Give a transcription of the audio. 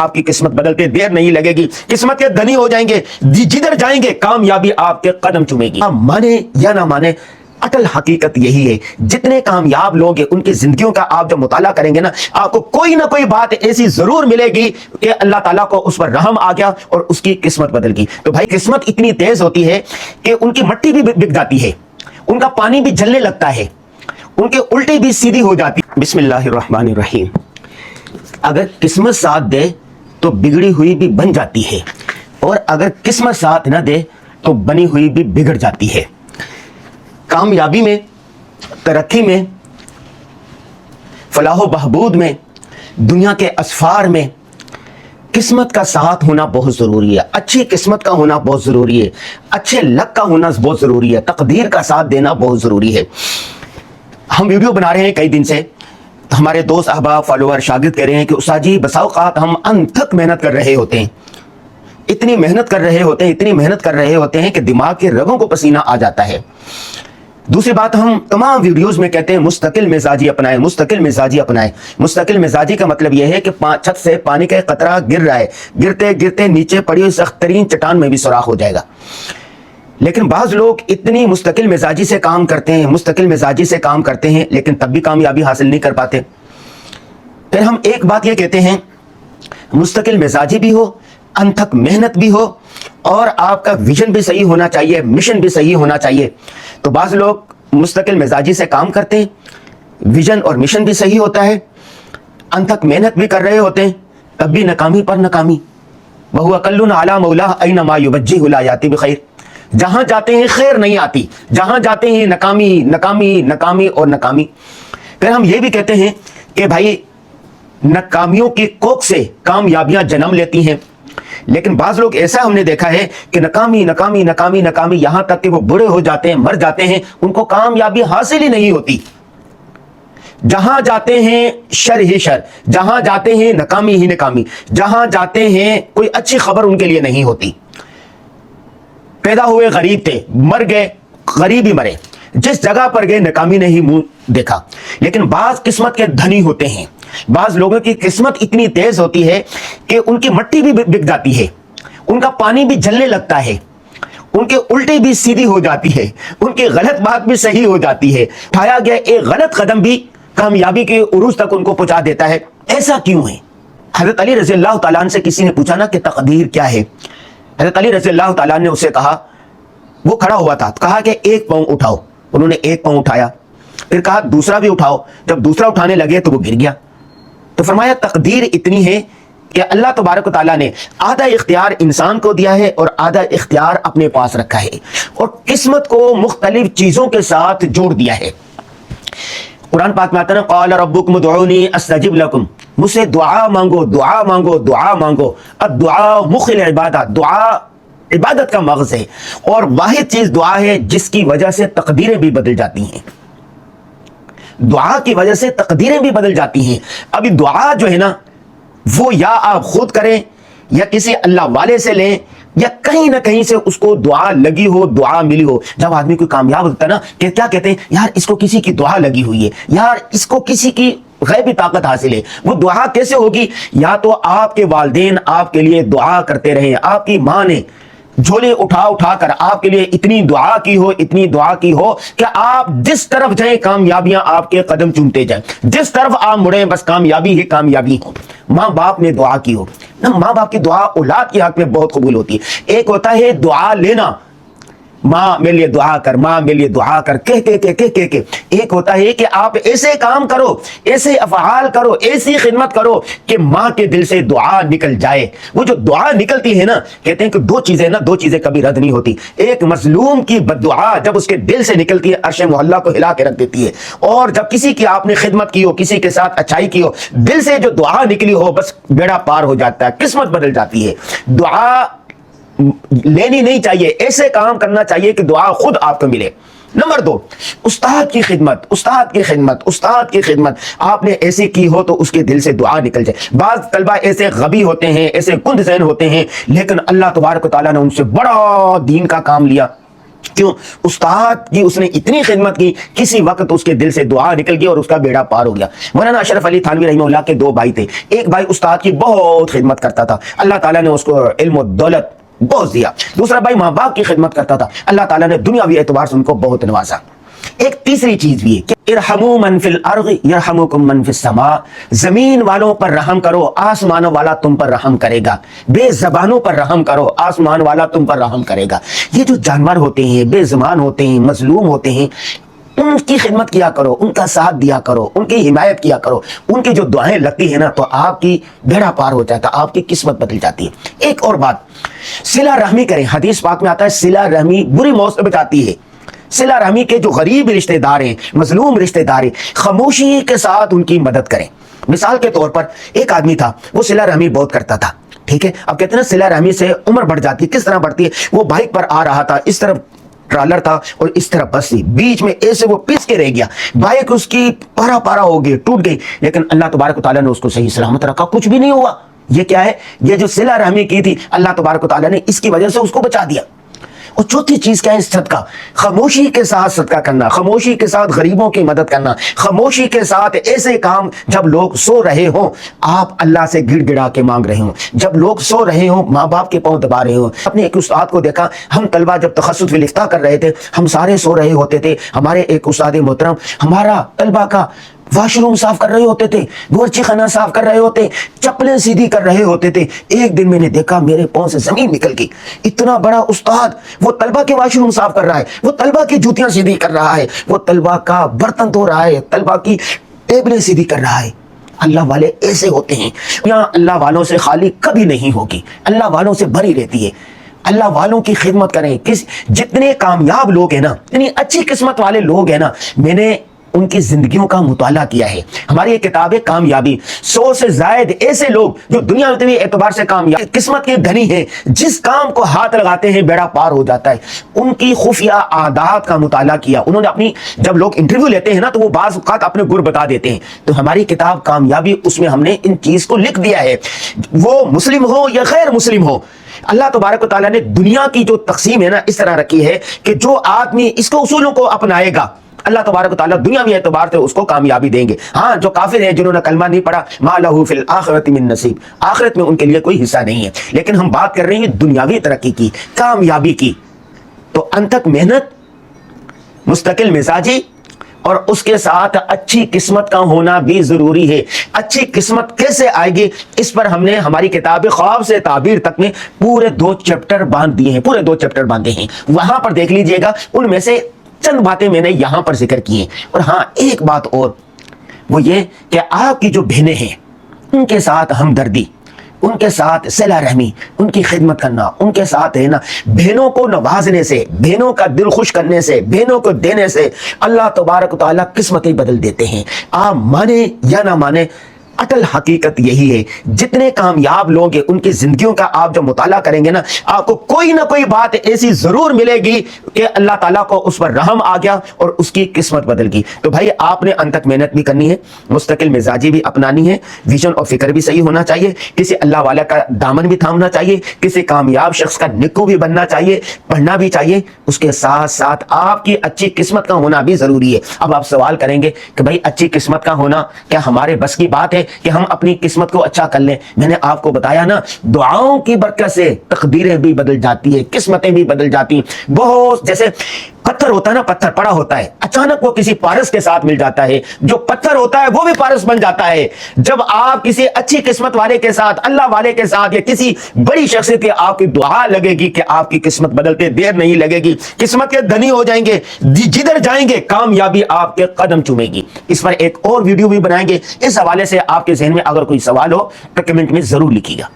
آپ کی قسمت بدلتے دیر نہیں لگے گی، قسمت کے دھنی ہو جائیں گے، جدھر جائیں گے کامیابی آپ کے قدم چومے گی۔ آپ مانے یا نہ مانے، اٹل حقیقت یہی ہے، جتنے کامیاب لوگ ہیں ان کی زندگیوں کا آپ جب مطالعہ کریں گے نا، آپ کو کوئی نہ کوئی بات ایسی ضرور ملے گی کہ اللہ تعالیٰ کو اس پر رحم آ گیا اور اس کی قسمت بدل گئی۔ تو بھائی قسمت اتنی تیز ہوتی ہے کہ ان کی مٹی بھی بک جاتی ہے، ان کا پانی بھی جلنے لگتا ہے، ان کے الٹی بھی سیدھی ہو جاتی۔ بسم اللہ الرحمن الرحیم۔ اگر قسمت ساتھ دے تو بگڑی ہوئی بھی بن جاتی ہے، اور اگر قسمت ساتھ نہ دے تو بنی ہوئی بھی بگڑ جاتی ہے۔ کامیابی میں، ترقی میں، فلاح و بہبود میں، دنیا کے اسفار میں قسمت کا ساتھ ہونا بہت ضروری ہے، اچھی قسمت کا ہونا بہت ضروری ہے، اچھے لک کا ہونا بہت ضروری ہے، تقدیر کا ساتھ دینا بہت ضروری ہے۔ ہم ویڈیو بنا رہے ہیں کئی دن سے، ہمارے دوست احباب فالوور شاگرد کہہ رہے ہیں کہ استاد جی بسا اوقات ہم انتھک محنت کر رہے ہوتے ہیں، اتنی محنت کر رہے ہوتے ہیں، اتنی محنت کر رہے ہوتے ہیں کہ دماغ کے رگوں کو پسینہ آ جاتا ہے۔ دوسری بات، ہم تمام ویڈیوز میں کہتے ہیں مستقل مزاجی اپنائیں، مستقل مزاجی اپنائیں۔ مستقل مزاجی کا مطلب یہ ہے کہ چھت سے پانی کا قطرہ گر رہا ہے، گرتے گرتے نیچے پڑی ہوئی سخت ترین چٹان میں بھی سوراخ ہو جائے گا۔ لیکن بعض لوگ اتنی مستقل مزاجی سے کام کرتے ہیں، مستقل مزاجی سے کام کرتے ہیں، لیکن تب بھی کامیابی حاصل نہیں کر پاتے۔ پھر ہم ایک بات یہ کہتے ہیں، مستقل مزاجی بھی ہو، انتھک محنت بھی ہو، اور آپ کا ویژن بھی صحیح ہونا چاہیے، مشن بھی صحیح ہونا چاہیے۔ تو بعض لوگ مستقل مزاجی سے کام کرتے ہیں، ویژن اور مشن بھی صحیح ہوتا ہے، انتھک محنت بھی کر رہے ہوتے ہیں، تب بھی ناکامی پر ناکامی۔ وَهُوَ كَلٌّ عَلَى مَوْلَاهُ أَيْنَمَا يُوَجِّهُ لَا يَأْتِي بِخَيْرٍ۔ جہاں جاتے ہیں خیر نہیں آتی، جہاں جاتے ہیں ناکامی ناکامی ناکامی اور ناکامی۔ پھر ہم یہ بھی کہتے ہیں کہ بھائی ناکامیوں کی کوکھ سے کامیابیاں جنم لیتی ہیں، لیکن بعض لوگ ایسا ہم نے دیکھا ہے کہ ناکامی ناکامی ناکامی ناکامی، یہاں تک کہ وہ بوڑھے ہو جاتے ہیں، مر جاتے ہیں، ان کو کامیابی حاصل ہی نہیں ہوتی۔ جہاں جاتے ہیں شر ہی شر، جہاں جاتے ہیں ناکامی ہی ناکامی، جہاں جاتے ہیں کوئی اچھی خبر ان کے لیے نہیں ہوتی۔ پیدا ہوئے غریب تھے، مر گئے غریب ہی مرے، جس جگہ پر گئے ناکامی نے ہی منہ دیکھا۔ لیکن بعض قسمت کے دھنی ہوتے ہیں، بعض لوگوں کی قسمت اتنی تیز ہوتی ہے کہ ان کی مٹی بھی بک جاتی ہے، ان کا پانی بھی جلنے لگتا ہے، ان کے الٹی بھی سیدھی ہو جاتی ہے، ان کی غلط بات بھی صحیح ہو جاتی ہے، اٹھایا گیا ایک غلط قدم بھی کامیابی کے عروج تک ان کو پہنچا دیتا ہے۔ ایسا کیوں ہے؟ حضرت علی رضی اللہ تعالیٰ عنہ سے کسی نے پوچھا نا کہ تقدیر کیا ہے؟ حضرت علی رضی اللہ تعالیٰ نے اسے کہا، وہ کھڑا ہوا تھا، کہا کہ ایک پاؤں اٹھاؤ۔ انہوں نے ایک پاؤں اٹھایا، پھر کہا دوسرا بھی اٹھاؤ۔ جب دوسرا اٹھانے لگے تو وہ گر گیا۔ تو فرمایا تقدیر اتنی ہے کہ اللہ تبارک و تعالیٰ نے آدھا اختیار انسان کو دیا ہے اور آدھا اختیار اپنے پاس رکھا ہے، اور قسمت کو مختلف چیزوں کے ساتھ جوڑ دیا ہے۔ قرآن پاک میں آتا ہے قال ربکم ادعونی استجب لکم، مجھ سے دعا مانگو دعا مانگو دعا مانگو۔ الدعاء مخ العبادہ، دعا عبادت کا مغز ہے، اور واحد چیز دعا ہے جس کی وجہ سے تقدیریں بھی بدل جاتی ہیں۔ دعا کی وجہ سے تقدیریں بھی بدل جاتی ہیں۔ ابھی دعا جو ہے نا، وہ یا آپ خود کریں یا کسی اللہ والے سے لیں، یا کہیں نہ کہیں سے اس کو دعا لگی ہو، دعا ملی ہو۔ جب آدمی کوئی کامیاب ہوتا ہے نا، کہ کیا کہتے ہیں، یار اس کو کسی کی دعا لگی ہوئی ہے، یار اس کو کسی کی غیبی طاقت حاصل ہے۔ وہ دعا کیسے ہوگی؟ یا تو آپ کے والدین آپ کے لیے دعا کرتے رہے، آپ کی ماں نے جھولے اٹھا اٹھا کر آپ کے لیے اتنی دعا کی ہو، اتنی دعا کی ہو کہ آپ جس طرف جائیں کامیابیاں آپ کے قدم چومتے جائیں، جس طرف آپ مڑیں بس کامیابی ہی کامیابی ہو۔ ماں باپ نے دعا کی ہو نا، ماں باپ کی دعا اولاد کے حق میں بہت قبول ہوتی ہے۔ ایک ہوتا ہے دعا لینا، ماں میرے لیے دعا کر، ماں میرے لیے دعا کر، کہہ ایک ہوتا ہے کہ آپ ایسے کام کرو، ایسے افعال کرو، ایسی خدمت کرو کہ ماں کے دل سے دعا نکل جائے۔ وہ جو دعا نکلتی ہے نا، کہتے ہیں کہ دو چیزیں کبھی رد نہیں ہوتی۔ ایک مظلوم کی بد دعا جب اس کے دل سے نکلتی ہے، عرش معلیٰ کو ہلا کے رکھ دیتی ہے، اور جب کسی کی آپ نے خدمت کی ہو، کسی کے ساتھ اچھائی کی ہو، دل سے جو دعا نکلی ہو، بس بیڑا پار ہو جاتا ہے، قسمت بدل جاتی ہے۔ دعا لینی نہیں چاہیے، ایسے کام کرنا چاہیے کہ دعا خود آپ کو ملے۔ نمبر 2، استاد کی خدمت، استاد کی خدمت، استاد کی خدمت آپ نے ایسی کی ہو تو اس کے دل سے دعا نکل جائے۔ بعض طلبہ ایسے غبی ہوتے ہیں، ایسے کند ذہن ہوتے ہیں، لیکن اللہ تبارک و تعالیٰ نے ان سے بڑا دین کا کام لیا، کیوں؟ استاد کی اس نے اتنی خدمت کی، کسی وقت اس کے دل سے دعا نکل گئی اور اس کا بیڑا پار ہو گیا۔ مولانا اشرف علی تھانوی رحمہ اللہ کے 2 بھائی تھے، ایک بھائی استاد کی بہت خدمت کرتا تھا، اللہ تعالیٰ نے اس کو علم و دولت بہت دیا، دوسرا بھائی ماں باپ کی خدمت کرتا تھا، اللہ تعالیٰ نے دنیاوی اعتبار سے ان کو بہت نوازا۔ ایک تیسری چیز بھی ہے کہ ارحموا من فی الارض یرحمکم من فی السماء، زمین والوں پر رحم کرو، آسمانوں والا تم پر رحم کرے گا، بے زبانوں پر رحم کرو، آسمان والا تم پر رحم کرے گا۔ یہ جو جانور ہوتے ہیں، بے زبان ہوتے ہیں، مظلوم ہوتے ہیں، ان کی خدمت کیا کرو، ان کا ساتھ دیا کرو، ان کی حمایت کیا کرو، ان کی جو دعائیں لگتی ہیں نا تو آپ کی بیڑا پار ہو جاتا ہے، آپ کی قسمت بدل جاتی ہے۔ ایک اور بات، صلہ رحمی کریں، حدیث پاک میں آتا ہے صلہ رحمی بری موت سے بچاتی ہے۔ صلہ رحمی کے جو غریب رشتہ دار ہیں، مظلوم رشتہ دار ہیں، خاموشی کے ساتھ ان کی مدد کریں۔ مثال کے طور پر ایک آدمی تھا، وہ صلہ رحمی بہت کرتا تھا، ٹھیک ہے، اب کہتے ہیں نا صلہ رحمی سے عمر بڑھ جاتی ہے۔ کس طرح بڑھتی ہے؟ وہ بائک پر آ رہا تھا، اس طرف ٹرالر تھا اور اس طرف بس تھی، بیچ میں ایسے وہ پس کے رہ گیا، بائک اس کی پارا پارا ہو گئی، ٹوٹ گئی، لیکن اللہ تبارک و تعالیٰ نے اس کو صحیح سلامت رکھا، کچھ بھی نہیں ہوا۔ یہ کیا ہے؟ یہ جو صلہ رحمی کی تھی، اللہ تبارک و تعالیٰ نے اس کی وجہ سے اس کو بچا دیا۔ اور چوتھی چیز کیا ہے؟ صدقہ، خاموشی کے ساتھ صدقہ کرنا، خاموشی کے ساتھ غریبوں کی مدد کرنا، خاموشی کے ساتھ ایسے کام جب لوگ سو رہے ہوں، آپ اللہ سے گڑ گڑا کے مانگ رہے ہوں، جب لوگ سو رہے ہوں، ماں باپ کے پاؤں دبا رہے ہوں۔ اپنے ایک استاد کو دیکھا، ہم طلبہ جب تخصص الافتاء کر رہے تھے، ہم سارے سو رہے ہوتے تھے، ہمارے ایک استاد محترم ہمارا طلبہ کا واش روم صاف کر رہے ہوتے تھے، باورچی خانہ صاف کر رہے ہوتے، چپلیں سیدھی کر رہے ہوتے تھے۔ ایک دن میں نے دیکھا میرے پاؤں سے زمین نکل گئی، اتنا بڑا استاد، وہ طلبہ کے واش روم صاف کر رہا ہے، وہ طلبہ کی جوتیاں سیدھی کر رہا ہے، وہ طلبہ کا برتن دھو رہا ہے، طلبہ کی ٹیبلیں سیدھی کر رہا ہے۔ اللہ والے ایسے ہوتے ہیں، یہاں اللہ والوں سے خالی کبھی نہیں ہوگی، اللہ والوں سے بھری رہتی ہے۔ اللہ والوں کی خدمت کریں۔ جتنے کامیاب لوگ ہیں نا، اتنی اچھی قسمت والے لوگ ہیں نا، میں نے ان کی زندگیوں کا مطالعہ کیا ہے۔ ہماری یہ کتاب ہے کامیابی، 100 سے زائد ایسے لوگ جو دنیا میں اعتبار سے کامیاب، قسمت کے دھنی ہیں، جس کام کو ہاتھ لگاتے ہیں بیڑا پار ہو جاتا ہے۔ ان کی خفیہ عادات کا مطالعہ کیا انہوں نے۔ اپنی جب لوگ انٹرویو لیتے ہیں نا تو وہ بعض اوقات اپنے گر بتا دیتے ہیں، تو ہماری کتاب کامیابی، اس میں ہم نے ان چیز کو لکھ دیا ہے، وہ مسلم ہو یا غیر مسلم ہو۔ اللہ تبارک و تعالیٰ نے دنیا کی جو تقسیم ہے نا اس طرح رکھی ہے کہ جو آدمی اس کو اصولوں کو اپنائے گا، اللہ تبارک و تعالیٰ دنیا میں اعتبار سے اس کو کامیابی دیں گے۔ ہاں، جو کافر ہیں، جنہوں نے کلمہ نہیں پڑھا، ما لہ فی الآخرۃ من نصیب، آخرت میں ان کے لیے کوئی حصہ نہیں ہے۔ لیکن ہم بات کر رہے ہیں دنیاوی ترقی کی، کامیابی کی، تو انتھک محنت، مستقل مزاجی اور اس کے ساتھ اچھی قسمت کا ہونا بھی ضروری ہے۔ اچھی قسمت کیسے آئے گی، اس پر ہم نے ہماری کتاب خواب سے تعبیر تک میں پورے 2 چیپٹر باندھ دیے ہیں، پورے 2 چیپٹر باندھے ہیں، وہاں پر دیکھ لیجئے گا۔ ان میں سے چند باتیں میں نے یہاں پر ذکر کی ہیں۔ اور ہاں، ایک بات اور، وہ یہ کہ آپ کی جو بہنیں ہیں ان کے ساتھ ہمدردی، ان کے ساتھ صلہ رحمی، ان کی خدمت کرنا، ان کے ساتھ ہے نا، بہنوں کو نوازنے سے، بہنوں کا دل خوش کرنے سے، بہنوں کو دینے سے اللہ تبارک و تعالیٰ قسمتیں بدل دیتے ہیں۔ آپ مانے یا نہ مانے، اٹل حقیقت یہی ہے۔ جتنے کامیاب لوگ ہیں ان کی زندگیوں کا آپ جب مطالعہ کریں گے نا، آپ کو کوئی نہ کوئی بات ایسی ضرور ملے گی کہ اللہ تعالیٰ کو اس پر رحم آ گیا اور اس کی قسمت بدل گئی۔ تو بھائی، آپ نے انتک محنت بھی کرنی ہے، مستقل مزاجی بھی اپنانی ہے، ویژن اور فکر بھی صحیح ہونا چاہیے، کسی اللہ والا کا دامن بھی تھامنا چاہیے، کسی کامیاب شخص کا نکو بھی بننا چاہیے، پڑھنا بھی چاہیے، اس کے ساتھ ساتھ آپ کی اچھی قسمت کا ہونا بھی ضروری ہے۔ اب آپ سوال کریں گے کہ بھائی، اچھی قسمت کا ہونا کیا ہمارے بس کی بات ہے کہ ہم اپنی قسمت کو اچھا کر لیں؟ میں نے آپ کو بتایا نا، دعاؤں کی برکت سے تقدیریں بھی بدل جاتی ہیں، قسمتیں بھی بدل جاتی ہیں۔ بہت جیسے پتھر ہوتا ہے نا، پتھر پڑا ہوتا ہے، اچانک وہ کسی پارس کے ساتھ مل جاتا ہے، جو پتھر ہوتا ہے وہ بھی پارس بن جاتا ہے۔ جب آپ کسی اچھی قسمت والے کے ساتھ، اللہ والے کے ساتھ، یا کسی بڑی شخصیت کی آپ کی دعا لگے گی کہ آپ کی قسمت بدلتے دیر نہیں لگے گی، قسمت کے دھنی ہو جائیں گے، جدھر جائیں گے کامیابی آپ کے قدم چومے گی۔ اس پر ایک اور ویڈیو بھی بنائیں گے۔ اس حوالے سے آپ کے ذہن میں اگر کوئی سوال ہو تو کمنٹ میں ضرور لکھیے گا۔